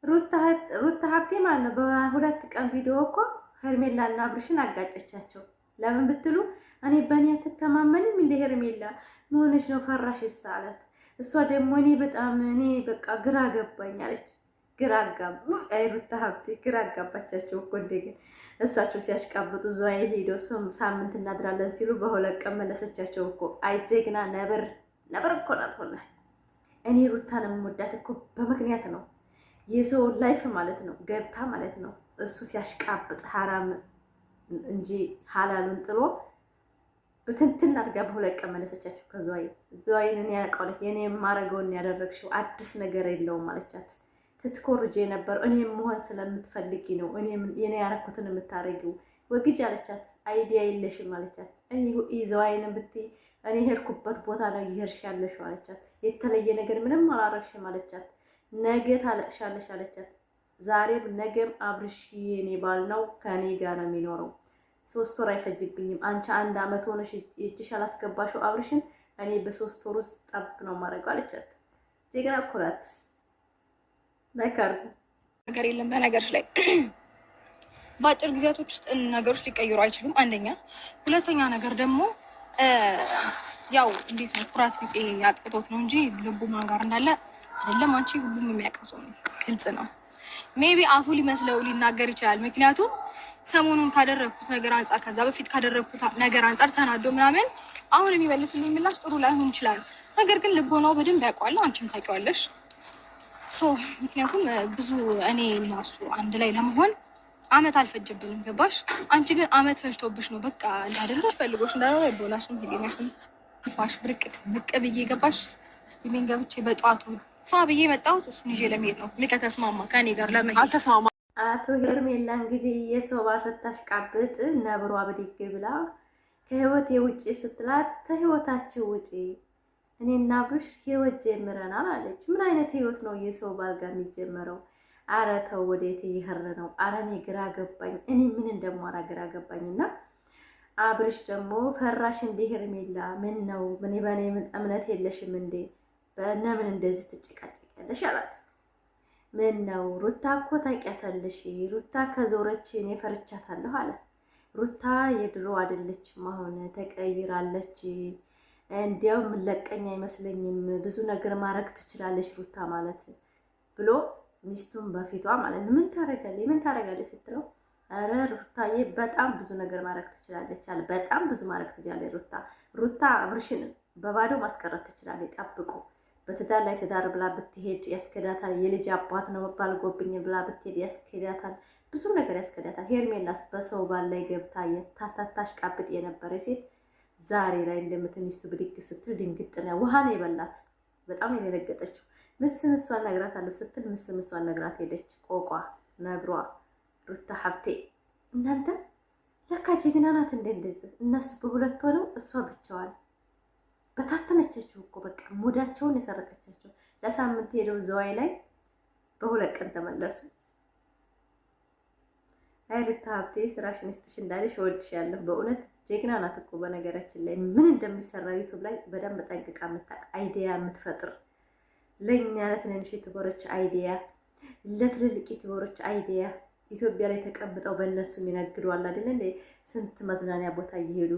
ሩታ ሀብቴ ማለት ነው። በሁለት ቀን ቪዲዮ እኮ ሄርሜላና አብርሽን አጋጨቻቸው። ለምን ብትሉ እኔ በእኔ አትተማመንም እንደ ሄርሜላ መሆንሽ ነው ፈራሽ ይሳላት። እሷ ደግሞ እኔ በቃ ግራ ገባኝ አለች። ግራ አጋቡ። ሩታ ሀብቴ ግራ አጋባቻቸው እኮ እንደገና እሳቸው ሲያሽቃብጡ ዘዋይ ሄደው ሳምንት እናድራለን ሲሉ በሁለት ቀን መለሰቻቸው እኮ። አይጀግና ነብር እኮ ናት ወላሂ። እኔ ሩታን የምወዳት እኮ በምክንያት ነው። የሰው ላይፍ ማለት ነው ገብታ ማለት ነው እሱ ሲያሽቃብጥ ሐራም እንጂ ሐላሉን ጥሎ በትንትን አድርጋ በሁለት ቀን መለሰቻቸው ከዘዋይን እኔ ያውቃለሁ የኔ የማረገውን ያደረግሽው አዲስ ነገር የለውም ማለቻት። ትትኮርጄ ነበር እኔም መሆን ስለምትፈልጊ ነው እኔ ያረኩትን የምታረጊው ወግጅ አለቻት። አይዲያ የለሽም አለቻት። ዘዋይን ብትይ እኔ ሄድኩበት ቦታ ነው ይሄርሽ ያለሽ አለቻት። የተለየ ነገር ምንም አላረግሽም አለቻት። ነገ ታለቅሻለሽ አለቻት። ዛሬም ነገም አብርሽ የኔ ባል ነው ከኔ ጋር ነው የሚኖረው 3 ወር አይፈጅብኝም። አንቺ 1 አመት ሆነሽ እጅሽ አላስገባሽው አብርሽን እኔ በ3 ወር ውስጥ ጠብ ነው ማድረግ አለቻት። ጀግና ኩራት ለካርዱ ነገር የለም በነገርሽ ላይ በአጭር ጊዜያቶች ውስጥ ነገሮች ሊቀየሩ አይችሉም። አንደኛ፣ ሁለተኛ ነገር ደግሞ ያው እንዴት ነው ኩራት ቢጤ ያጥቅቶት ነው እንጂ ልቡ ማን ጋር እንዳለ አይደለም። አንቺ ሁሉም የሚያቀሰው ነው፣ ግልጽ ነው። ሜቢ አፉ ሊመስለው ሊናገር ይችላል። ምክንያቱም ሰሞኑን ካደረኩት ነገር አንፃር ከዛ በፊት ካደረኩት ነገር አንፃር ተናዶ ምናምን አሁን የሚመልስልኝ ምላሽ ጥሩ ላይሆን ይችላል። ነገር ግን ልቦናው በደንብ ያውቀዋል፣ አንቺም ታውቂዋለሽ። ምክንያቱም ብዙ እኔ እና እሱ አንድ ላይ ለመሆን አመት አልፈጀብንም፣ ገባሽ? አንቺ ግን አመት ፈጅቶብሽ ነው በቃ እንዳደለ ፈልጎሽ እንዳልሆነ ቦላሽም ሄዴናሽም ፋሽ ብርቅት ብቅ ብዬ ገባሽ? ስቲሜን ገብቼ በጧቱ ፋ ብዬ መጣሁት እሱን ይዤ ለመሄድ ነው። ልቀ ተስማማ ከኔ ጋር ለመሄድ አልተስማማ። አቶ ሄርሜላ እንግዲህ የሰው ባልፈታሽ ቃብጥ ነብሯ ብድግ ብላ ከህይወቴ ውጪ ስትላት ከህይወታችሁ ውጪ እኔና አብርሽ ህይወት ጀምረናል አለች። ምን አይነት ህይወት ነው የሰው ባል ጋር የሚጀመረው? አረ ተው ወዴት ይሄር ነው? አረ እኔ ግራ ገባኝ። እኔ ምን እንደማራ ግራ ገባኝና አብርሽ ደግሞ ፈራሽ እንደ ሄርሜላ ምን ነው ምን በኔ እምነት የለሽም እንዴ? በእነምን እንደዚህ ትጭቃጭቂያለሽ አላት። ምን ነው ሩታ እኮ ታውቂያታለሽ፣ ሩታ ከዞረች እኔ ፈርቻታለሁ አለ። ሩታ የድሮ አይደለችም፣ አሁን ተቀይራለች። እንዲያው ምለቀኝ አይመስለኝም፣ ብዙ ነገር ማድረግ ትችላለች ሩታ ማለት ብሎ ሚስቱን በፊቷ ማለት ምን ታረጋለች ስትለው አረ ሩታዬ በጣም ብዙ ነገር ማድረግ ትችላለች አለ። በጣም ብዙ ማድረግ ትችላለች ሩታ አብርሽን በባዶ ማስቀረት ትችላለች። ጠብቁ በትዳር ላይ ትዳር ብላ ብትሄድ ያስከዳታል። የልጅ አባት ነው መባል ጎብኝ ብላ ብትሄድ ያስከዳታል። ብዙ ነገር ያስከዳታል። ሄርሜላስ በሰው ባል ላይ ገብታ የታታታሽ ቃብጥ የነበረ ሴት ዛሬ ላይ እንደምትሚስቱ ብድግ ስትል ድንግጥ ነው። ውሃ ነው የበላት። በጣም ነው የደነገጠችው። ምስምሷን ነግራታለሁ ስትል ምስምሷን ነግራት ሄደች። ቆቋ ነብሯ ሩታ ሀብቴ እናንተ ለካ ጀግና ናት። እንደዚህ እነሱ በሁለት ሆነው እሷ ብቻዋን በታተነቻቸው እኮ በቃ ሙዳቸውን የሰረቀቻቸው። ለሳምንት ሄደው ዘዋይ ላይ በሁለት ቀን ተመለሱ። ሩታ ሀብቴ ስራሽን ይስጥሽ እንዳለሽ እወድሻለሁ። በእውነት ጀግና ናት እኮ። በነገራችን ላይ ምን እንደሚሰራ ዩቱብ ላይ በደንብ ጠንቅቃ የምታውቅ አይዲያ የምትፈጥር ለእኛ ለትንንሽ ዩቱበሮች አይዲያ፣ ለትልልቅ ዩቱበሮች አይዲያ ኢትዮጵያ ላይ ተቀምጠው በእነሱ የሚነግዱ አለ አይደል እንዴ? ስንት መዝናኛ ቦታ እየሄዱ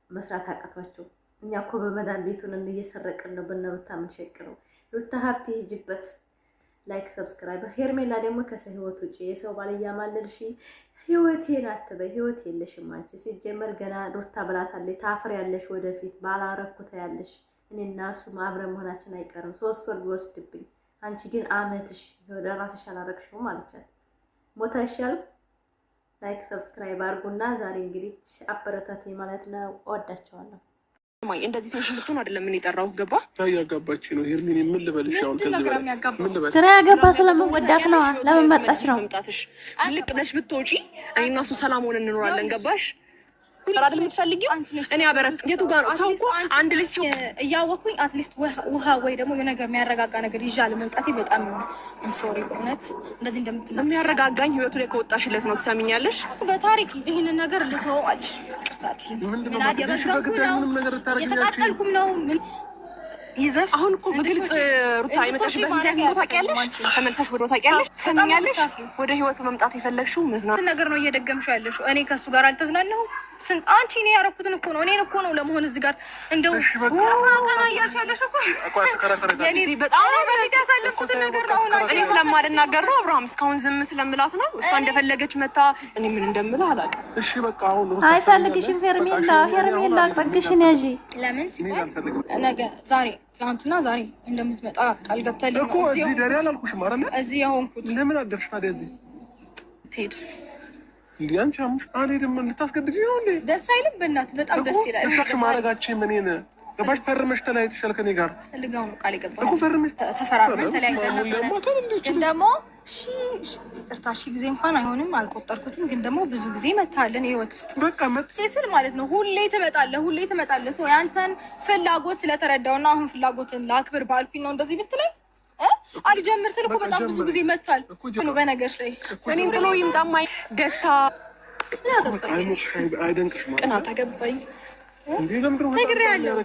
መስራት አቃቷቸው። እኛ እኮ በመዳን ቤቱን እየሰረቅን ነው። በነሩታ ምን ሸቅለው። ሩታ ሀብቴ ሂጅበት። ላይክ ሰብስክራይብ። ሄርሜላ ደግሞ ከሰው ህይወት ውጪ የሰው ባል እያማለልሽ ህይወቴን አትበይ። ህይወት የለሽም አንቺ። ሲጀመር ገና ሩታ ብላታለች። ታፍሪያለሽ፣ ወደፊት ባላረኩት ያለሽ። እኔና እሱ አብረን መሆናችን አይቀርም 3 ወር ቢወስድብኝ። አንቺ ግን አመትሽ ወደ ራስሽ አላረግሽውም አለቻት። ሞታ ይሻል። ላይክ ሰብስክራይብ አድርጉና ዛሬ እንግዲህ አበረታቴ ማለት ነው። እወዳቸዋለሁ። ማይ እንደዚህ ትንሽ ልትሆን አይደለም ምን ይጠራው ገባ ያጋባች ነው ሄርሚን ምን ልበልሽ? አሁን ከዚህ በላይ ግራ ያገባ ስለምወዳት ነው። ለምን መጣሽ ነው መምጣትሽ? ልቅ ብለሽ ብትወጪ እኔና እሱ ሰላም ሆነን እንኖራለን። ገባሽ? አይደል የምትፈልጊው? እኔ አበረት የቱ ጋር ነው ሰው እኮ አንድ ልጅ እያወኩኝ አትሊስት ውሃ ወይ ደግሞ የነገር የሚያረጋጋ ነገር ይዣል መምጣቴ በጣም ሶሪ። በእውነት እንደዚህ እንደምትለው የሚያረጋጋኝ ህይወቱ ላይ ከወጣሽለት ነው። ትሰሚኛለሽ? በታሪክ ይሄንን ነገር ልተወዋለሽ። ምን የተቃጠልኩም ነው ምን ይዘፍ አሁን እኮ በግልጽ ሩታ የመጣሽበት ምክንያት ታውቂያለሽ? ተመልሰሽ ወደ ታውቂያለሽ ሰምኛለሽ። ወደ ህይወቱ መምጣት የፈለግሽው መዝናት ነገር ነው እየደገምሽው ያለሽው። እኔ ከሱ ጋር አልተዝናናሁም። አንቺ እኔ ያረኩትን እኮ ነው እኔን እኮ ነው ለመሆን እዚህ ጋር እንደው ቀና እያልሽ ያለሽ እኮ የኔ በጣም በፊት ያሳለፍኩትን ነገር ነው። እኔ ስለማልናገር ነው አብርሃም እስካሁን ዝም ስለምላት ነው። እሷ እንደፈለገች መታ እኔ ምን እንደምልህ አላውቅም። እሺ በቃ አሁን አይፈልግሽም። ሄርሜላ ጠግሽን ያዢ። ለምን ሲባል ነገ ዛሬ ትናንትና ዛሬ እንደምትመጣ ቃል ገብተልኝ እኮ እዚህ ደሪ አላልኩሽም አይደል? እዚህ የሆንኩት ለምን አደርሽ ታዲያ? እዚህ ትሄድ ያን ቻምሽ አልሄድም። ልታስገድጂኝ ነው እንዴ? ደስ አይልም? በእናትህ በጣም ደስ ይላል። እታሽ ማረጋችን ምን ይነ ገባሽ? ፈርመሽ ተለያይተሻል ከኔ ጋር ፈልጋው ነው ቃል የገባው እኮ ፈርመሽ ተፈራርመን ተለያይተን ነበር። ግን ደግሞ ይቅርታ ጊዜ እንኳን አይሆንም አልቆጠርኩትም። ግን ደግሞ ብዙ ጊዜ መታለን ህይወት ውስጥ በቃ ስል ማለት ነው። ሁሌ ትመጣለህ። ሰው ያንተን ፍላጎት ስለተረዳውና አሁን ፍላጎትን ላክብር ባልኩኝ ነው እንደዚህ ብትለኝ አልጀምር ስል እኮ በጣም ብዙ ጊዜ መጥቷል። በነገርሽ ላይ እኔን ጥሎ ይምጣማይ ደስታ አይደንቅሽም? ቅናት አገባኝ እንዴ? ለምንድነው ነገር ያለው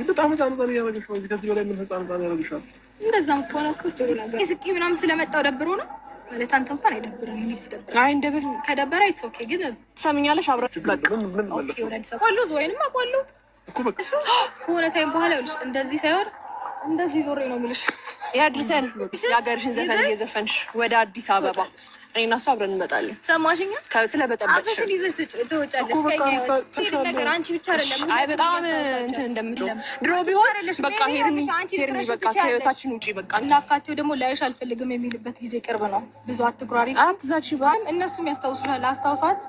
በጣም ህፃን ያደረግሽ ነው። ከዚህ በላይ ምን ህፃን ያደረግሻል? እንደዛም ከሆነ እኮ ጥሩ ነገር እስኪ ምናምን ስለመጣው ደብሮ ነው ማለት አንተ እንኳን አይደብርም። ምን ይደብራል? አይ እንደብር ከደበረ ኢትስ ኦኬ። ግን ትሰምኛለሽ አብረን በቃ ኦኬ ወደ ሰቆሉ ወይንም አቆሉ እኮ በቃ ከሆነ ታይም በኋላ ይልሽ እንደዚህ ሳይሆን እንደዚህ ዞሬ ነው የምልሽ። ያድርሰን የሀገርሽን ዘፈን እየዘፈንሽ ወደ አዲስ አበባ እኔ እና እሱ አብረን እንመጣለን። ሰማሽኛ? ስለበጠበጥሽ አፍሽን ይዘሽ ትወጫለሽ። ነገር አንቺ ብቻ አይደለም። አይ በጣም እንትን እንደምትለው ድሮ ቢሆን በቃ ሄርሚ በቃ ከህይወታችን ውጪ በቃ ላካቴው ደግሞ ላይሽ አልፈልግም የሚልበት ጊዜ ቅርብ ነው። ብዙ አትኩራሪ አትዛች ባል እነሱም ያስታውሱሻል። አስታውሳት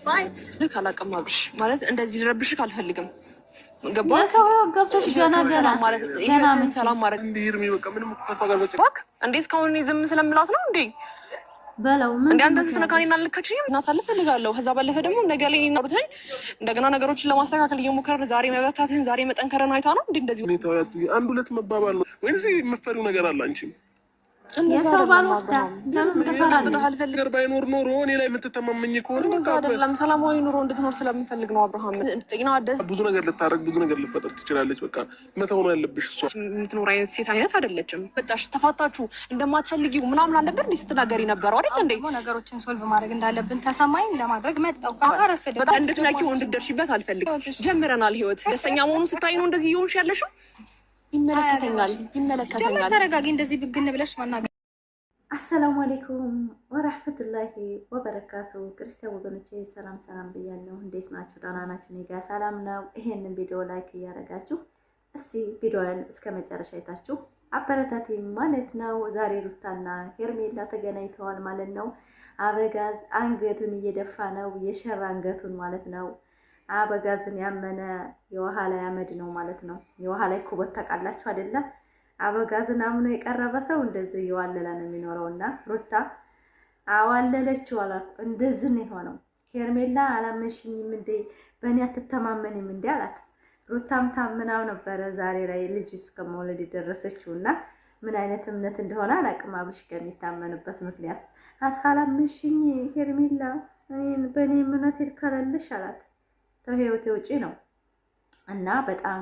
ባይ ልክ አላውቅም አብርሽ ማለት እንደዚህ ረብሽክ አልፈልግም። ገባ ሰው ገብተሽ ገና ማለት ይሄን ሰላም ማለት እንዴ? ሄርሚ በቃ ምንም እኮ ከሷ ጋር በቃ ባክ እንዴ እስካሁን ዝም ስለምላት ነው እንዴ? በለው ምን እንዴ አንተ ስትነካኝና አልልከችኝም እናሳልፍ ፈልጋለሁ። ከዛ ባለፈ ደግሞ ነገ ላይ እናሩተን እንደገና ነገሮችን ለማስተካከል እየሞከረ ዛሬ መበታትህን ዛሬ መጠንከረን አይታ ነው እንዴ እንደዚህ ሁኔታው አንድ ሁለት መባባል ነው ወይስ የምትፈሪው ነገር አለ አንቺም? የሰው ባል ወስዳ ለምን ነገር ባይኖር ኖሮ እኔ ላይ የምትተማመኝ ከሆነ እንደዛ አይደለም። ሰላማዊ ኑሮ እንድትኖር ስለምንፈልግ ነው አብርሃም። ጤና ደስ ብዙ ነገር ልታረግ ብዙ ነገር ልፈጠር ትችላለች። በቃ መተው ነው ያለብሽ። እሷ የምትኖር አይነት ሴት አይነት አይደለችም። በጣሽ ተፋታችሁ እንደማትፈልጊው ምናምን አልነበር እንዴ ስትናገሪ ነበረው አይደል እንዴ? ነገሮችን ሶልቭ ማድረግ እንዳለብን ተሰማኝ። ለማድረግ መጣው አረፈደ። በቃ እንድትነኪው እንድትደርሺበት አልፈልግም። ጀምረናል ህይወት ደስተኛ መሆኑ ስታይ ነው እንደዚህ እየሆንሽ ያለሽው። ይመለከተኛል። ጀምር ተረጋጊ። እንደዚህ ብግን ብለሽ ማናገር። አሰላሙ አለይኩም ወራህመቱላሂ ወበረካቱ። ክርስቲያን ወገኖቼ ሰላም ብያለሁ። እንዴት ናችሁ? ደህና ናችሁ? እኔ ጋር ሰላም ነው። ይሄንን ቪዲዮ ላይክ እያደረጋችሁ እስቲ ቪዲዮውን እስከ መጨረሻ አይታችሁ አበረታቴ ማለት ነው። ዛሬ ሩታና ሄርሜላ ተገናኝተዋል ማለት ነው። አበጋዝ አንገቱን እየደፋ ነው፣ የሸራ አንገቱን ማለት ነው። አበጋዝን ያመነ የውሃ ላይ አመድ ነው ማለት ነው። የውሃ ላይ ኩበት ታውቃላችሁ አይደለ? አበጋዝን አምኖ የቀረበ ሰው እንደዚህ የዋለለ ነው የሚኖረውና ሩታ አዋለለችው አላልኩ፣ እንደዚህ ነው የሆነው። ሄርሜላ አላመንሽኝም እንዴ በእኔ አትተማመንም እንዴ አላት። ሩታም ታምናው ነበረ ዛሬ ላይ ልጅ እስከመውለድ የደረሰችውና ምን አይነት እምነት እንደሆነ አላውቅም። አብሽ ከሚታመንበት ምክንያት አታላመንሽኝ ሄርሜላ እኔን በእኔ እምነት ይልከለልሽ አላት። ተህይወቴ ውጪ ነው እና በጣም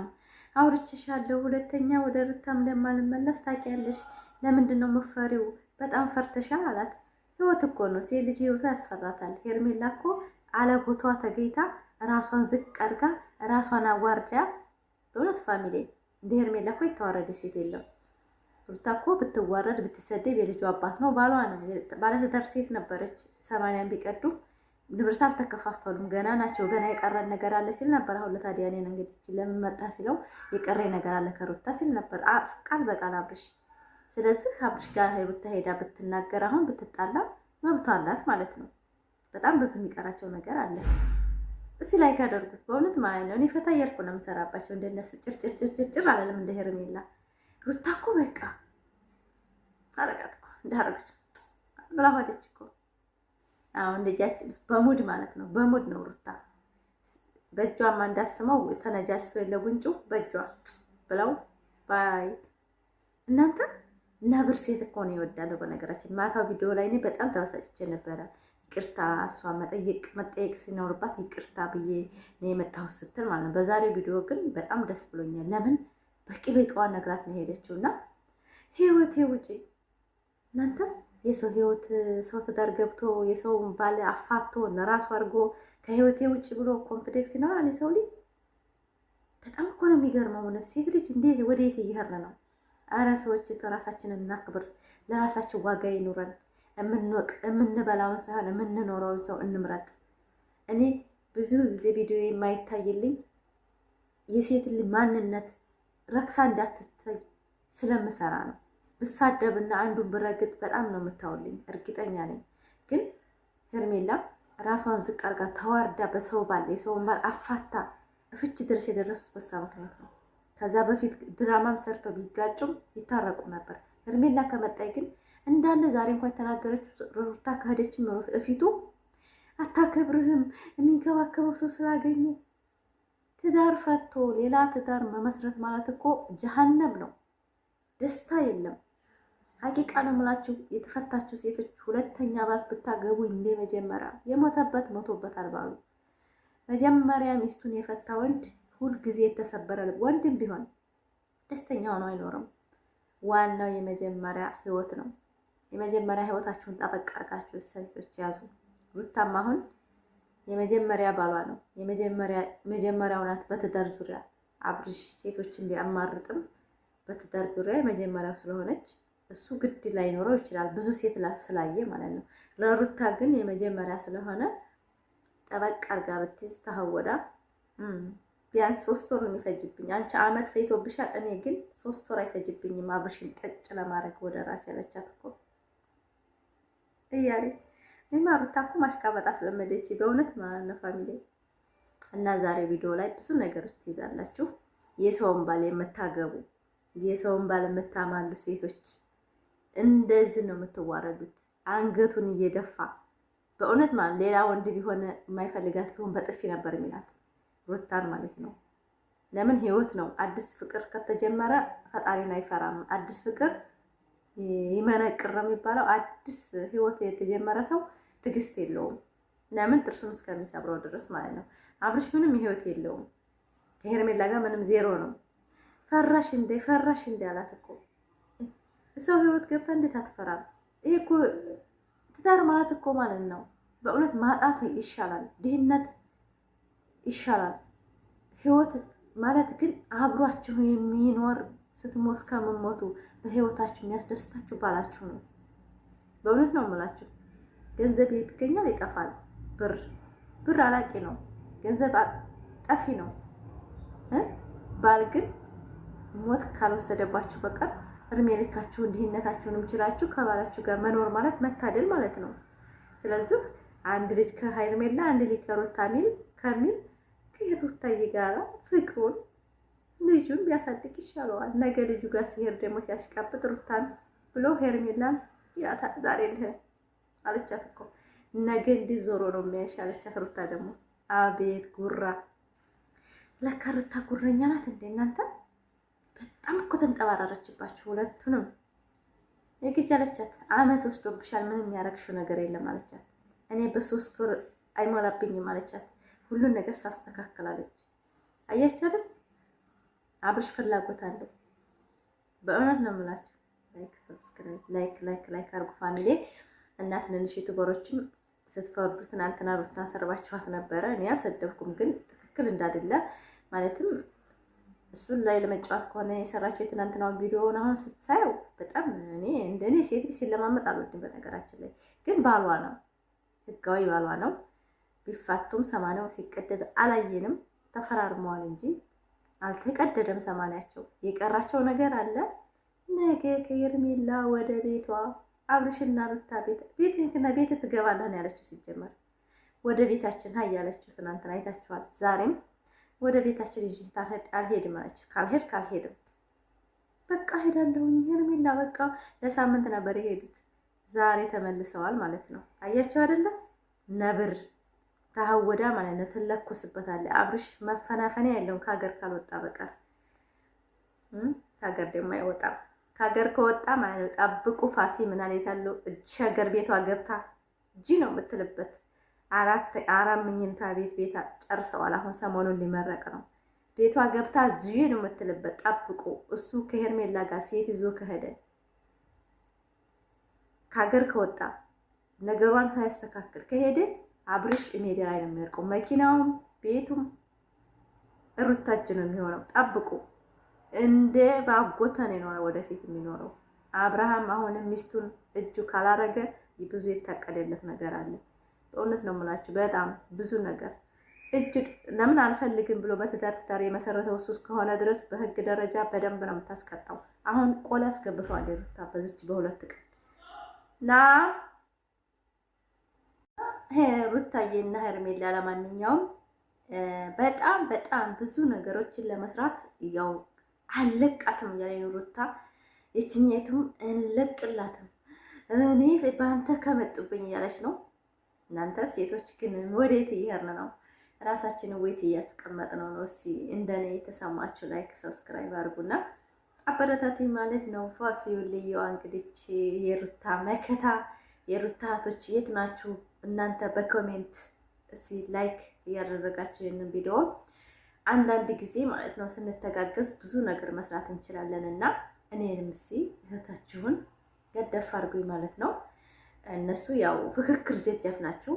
አውርቼሻለሁ። ሁለተኛ ወደ ሩታም እንደማልመለስ ታውቂያለሽ። ለምንድን ነው መፈሪው? በጣም ፈርተሻል አላት። ህይወት እኮ ነው፣ ሴት ልጅ ህይወቷ ያስፈራታል። ሄርሜላ እኮ አለቦቷ ተገይታ ራሷን ዝቅ አድርጋ ራሷን አዋርዳ በእውነት ፋሚሊ እንደ ሄርሜላ እኮ የተዋረደ ሴት የለም። ሩታ እኮ ብትዋረድ ብትሰደብ የልጁ አባት ነው፣ ባሏ ነው። ባለትዳር ሴት ነበረች። 80 ቢቀዱ ንብረት አልተከፋፈሉም፣ ገና ናቸው። ገና የቀረን ነገር አለ ሲል ነበር። አሁን ለታዲያ እኔን እንግዲህ ለምን መጣ ሲለው የቀረ ነገር አለ ከሩታ ሲል ነበር ቃል በቃል አብርሽ። ስለዚህ አብርሽ ጋር ሩታ ሄዳ ብትናገር አሁን ብትጣላ መብቷ አላት ማለት ነው። በጣም ብዙ የሚቀራቸው ነገር አለ። እስቲ ላይ ካደርጉት በእውነት ማለት ነው። እኔ ፈታ እያልኩ ነው የምሰራባቸው። እንደነሱ ጭርጭር አላለም እንደ ሄርሜላ። ሩታ እኮ በቃ አረጋት እኮ እንዳረገች ብላ ሆደች እኮ አሁን ልጃችን በሙድ ማለት ነው። በሙድ ነው ሩታ በእጇማ እንዳትስመው ተነጃስቶ የለ ጉንጩ በእጇ ብለው ባይ እናንተ እና ብርሴት እኮ ነው ይወዳለሁ። በነገራችን ማታው ቪዲዮ ላይ እኔ በጣም ተበሳጭቼ ነበረ። ይቅርታ እሷ መጠየቅ ሲኖርባት ይቅርታ ብዬ ነው የመጣሁት ስትል ማለት ነው። በዛሬው ቪዲዮ ግን በጣም ደስ ብሎኛል። ለምን በቂ በቂዋን ነግራት ነው ሄደችው እና ህይወቴ ውጪ እናንተ የሰው ህይወት ሰው ትዳር ገብቶ የሰውን ባል አፋቶ ለራሱ አድርጎ ከህይወቴ ውጪ ብሎ ኮንፊደንስ ይኖራል የሰው ልጅ። በጣም እኮ ነው የሚገርመው። እውነት ሴት ልጅ እንዴት ወዴት እየሄድን ነው? አረ ሰዎች ራሳችንን እናክብር፣ ለራሳችን ዋጋ ይኑረን። የምንበላውን ሳይሆን የምንኖረውን ሰው እንምረጥ። እኔ ብዙ ጊዜ ቪዲዮ የማይታይልኝ የሴት ልጅ ማንነት ረክሳ እንዳትታይ ስለምሰራ ነው። ብሳደብና አንዱን ብረግጥ በጣም ነው የምታውልኝ፣ እርግጠኛ ነኝ። ግን ሄርሜላ ራሷን ዝቅ አድርጋ ተዋርዳ በሰው ባል የሰውን ባል አፋታ ፍች ድረስ የደረሱት በሳ ምክንያት ነው። ከዛ በፊት ድራማም ሰርተው ቢጋጩም ይታረቁ ነበር። ሄርሜላ ከመጣይ ግን እንዳለ ዛሬ እንኳን የተናገረችው ሩታ ከሄደችም እፊቱ አታከብርህም የሚንከባከበው ሰው ስላገኘ። ትዳር ፈቶ ሌላ ትዳር መመስረት ማለት እኮ ጀሃነም ነው፣ ደስታ የለም። ሀቂቃ ነው የምላችሁ። የተፈታችሁ ሴቶች ሁለተኛ ባል ብታገቡ እንደ መጀመሪያ የሞተበት ሞቶበታል ባሉ። መጀመሪያ ሚስቱን የፈታ ወንድ ሁልጊዜ የተሰበረ ልብ ወንድም ቢሆን ደስተኛ ሆኖ አይኖርም። ዋናው የመጀመሪያ ህይወት ነው። የመጀመሪያ ህይወታችሁን ጠበቅ አድርጋችሁ ሴቶች ያዙ። ሩታም አሁን የመጀመሪያ ባሏ ነው፣ የመጀመሪያው ናት በትዳር ዙሪያ። አብርሽ ሴቶችን ቢያማርጥም በትዳር ዙሪያ የመጀመሪያው ስለሆነች እሱ ግድ ላይኖረው ይችላል፣ ብዙ ሴት ስላየ ማለት ነው። ለሩታ ግን የመጀመሪያ ስለሆነ ጠበቅ አድርጋ ብትይዝ ተሐወዳ ቢያንስ 3 ወር ነው የሚፈጅብኝ። አንቺ አመት ፈይቶብሻል፣ እኔ ግን 3 ወር አይፈጅብኝም አብርሽን ጠጭ ለማድረግ ወደ ራስ ያለቻት እኮ እያለ እኔማ ሩታ እኮ ማሽቃበጥ አስለመደች በእውነት ማለት ነው ፋሚሊ። እና ዛሬ ቪዲዮ ላይ ብዙ ነገሮች ትይዛላችሁ። የሰውን ባል የምታገቡ የሰውን ባል የምታማሉ ሴቶች እንደዚህ ነው የምትዋረዱት፣ አንገቱን እየደፋ በእውነት ማለት ሌላ ወንድ ቢሆን የማይፈልጋት ቢሆን በጥፊ ነበር የሚላት ሩታን ማለት ነው። ለምን ህይወት ነው። አዲስ ፍቅር ከተጀመረ ፈጣሪን አይፈራም። አዲስ ፍቅር ይመነቅር ነው የሚባለው። አዲስ ህይወት የተጀመረ ሰው ትዕግስት የለውም። ለምን ጥርሱን እስከሚሰብረው ድረስ ማለት ነው። አብርሽ ምንም ህይወት የለውም። ከሄርሜላ ጋር ምንም ዜሮ ነው። ፈራሽ እንደ አላት እኮ ሰው ህይወት ገብታ እንዴት አትፈራም? ይሄ እኮ ትዳር ማለት እኮ ማለት ነው በእውነት ማጣት ይሻላል፣ ድህነት ይሻላል። ህይወት ማለት ግን አብሯችሁ የሚኖር ስትሞት እስከምትሞቱ በህይወታችሁ የሚያስደስታችሁ ባላችሁ ነው። በእውነት ነው የምላችሁ። ገንዘብ ይገኛል ይጠፋል። ብር አላቂ ነው፣ ገንዘብ ጠፊ ነው። ባል ግን ሞት ካልወሰደባችሁ በቀር እድሜ ልካችሁን ድህነታችሁንም ችላችሁ ከባላችሁ ጋር መኖር ማለት መታደል ማለት ነው። ስለዚህ አንድ ልጅ ከሄርሜላ አንድ ልጅ ከሩታ ከሚል ከሩታዬ ጋራ ፍቅሩን ልጁን ቢያሳድግ ይሻለዋል። ነገ ልጁ ጋር ሲሄድ ደግሞ ሲያሽቃብጥ ሩታን ብሎ ሄርሜላን ያታ ዛሬ እንደ አለቻት እኮ ነገ እንዲህ ዞሮ ነው የሚያሽ አለቻት። ሩታ ደግሞ አቤት ጉራ! ለካ ሩታ ጉረኛ ናት እንደ እናንተ። በጣም እኮ ተንጠባራረችባችሁ ሁለቱንም። የግጅ አለቻት አመት ወስዶብሻል፣ ምንም ያረግሽው ነገር የለም አለቻት። እኔ በ3 ወር አይሞላብኝም አለቻት። ሁሉን ነገር ሳስተካክላለች። አያችሁ አይደል? አብርሽ ፍላጎት አለው። በእውነት ነው የምላችሁ። ላይክ ሰብስክራይብ፣ ላይክ አርጉ ፋሚሊ። እና ትንንሽ ዩቲዩበሮችም ስትፈርዱ ትናንትና ሩታን ሰርባችኋት ነበረ። እኔ አልሰደብኩም፣ ግን ትክክል እንዳይደለ ማለትም እሱን ላይ ለመጫወት ከሆነ የሰራቸው የትናንትናውን ቪዲዮውን አሁን ስትሳየው በጣም እንደኔ ሴት ሲለማመጥ አልወድም። በነገራችን ላይ ግን ባሏ ነው፣ ህጋዊ ባሏ ነው። ቢፋቱም 80 ሲቀደድ አላየንም። ተፈራርመዋል እንጂ አልተቀደደም። 80ቸው የቀራቸው ነገር አለ። ነገ ከሄርሜላ ወደ ቤቷ አብርሽና ሩታ ቤት ትገባለህ ነው ያለችው። ሲጀመር ወደ ቤታችን ሀይ ያለችው ትናንትና አይታችኋል። ዛሬም ወደ ቤታችን ልጅ አልሄድም አለች። ካልሄድም በቃ ሄዳለሁ ሄርሜላ። በቃ ለሳምንት ነበር የሄዱት፣ ዛሬ ተመልሰዋል ማለት ነው። አያቸው አይደለም? ነብር ተሐወዳ ማለት ነው። ትለኮስበታለህ። አብርሽ መፈናፈኒያ የለውም ከሀገር ካልወጣ በቀር። ከሀገር ደግሞ አይወጣም። ከሀገር ከወጣ ማለት ነው ጠብቁ። ፋፊ ምን አለ ያለው ሸገር ቤቷ ገብታ እጂ ነው የምትልበት። አራት መኝታ ቤት ጨርሰዋል። አሁን ሰሞኑን ሊመረቅ ነው። ቤቷ ገብታ እዚህ ነው የምትልበት። ጠብቁ። እሱ ከሄርሜላ ጋር ሴት ይዞ ከሄደ ከሀገር ከወጣ ነገሯን ሳያስተካክል ከሄደ አብርሽ ሜዳ ላይ ነው የሚወርቀው። መኪናውም ቤቱም ሩታጅ ነው የሚሆነው። ጠብቁ። እንደ ባጎተን ነው ወደፊት የሚኖረው። አብርሃም አሁንም ሚስቱን እጁ ካላረገ ብዙ የታቀደለት ነገር አለ። በእውነት ነው የምላችሁ፣ በጣም ብዙ ነገር እጅ ለምን አልፈልግም ብሎ በትዳር የመሰረተው እሱ እስከሆነ ድረስ በህግ ደረጃ በደንብ ነው የምታስቀጣው። አሁን ቆላ አስገብተዋል ሩታ በዚች በሁለት ቀን እና ሩታዬና ሄርሜላ ለማንኛውም በጣም በጣም ብዙ ነገሮችን ለመስራት ያው አለቃትም እያለኝ ነው ሩታ። የችኛይቱም እንለቅላትም እኔ በአንተ ከመጡብኝ እያለች ነው። እናንተ ሴቶች ግን ወዴት እየሄድን ነው? ራሳችንን ወይት እያስቀመጥነው ነው? እስቲ እንደኔ የተሰማችሁ ላይክ ሰብስክራይብ አድርጉና አበረታቲ ማለት ነው። ፋፊው ልየዋ እንግዲህ የሩታ መከታ የሩታ እህቶች የት ናችሁ እናንተ? በኮሜንት እስቲ ላይክ እያደረጋችሁ ይህንን ቪዲዮ አንዳንድ ጊዜ ማለት ነው ስንተጋገዝ ብዙ ነገር መስራት እንችላለን እና እኔንም እስቲ እህታችሁን ገደፍ አድርጉኝ ማለት ነው። እነሱ ያው ፍክክር ጀጀፍ ናችሁ።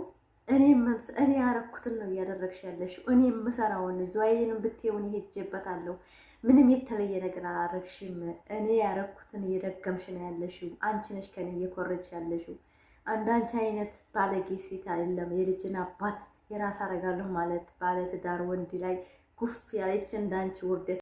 እኔ ያረኩትን ነው እያደረግሽ ያለሽው። እኔ የምሰራውን ዙዋይንም ብትየውን ሄጄበታለሁ። ምንም የተለየ ነገር አላረግሽም። እኔ ያረኩትን እየደገምሽ ነው ያለሽው። አንቺ ነሽ ከኔ እየኮረጅ ያለሽው። አንዳንቺ አይነት ባለጌ ሴት አይደለም የልጅን አባት የራስ አረጋለሁ ማለት ባለ ትዳር ወንድ ላይ ጉፍ ያለች እንዳንቺ ውርደት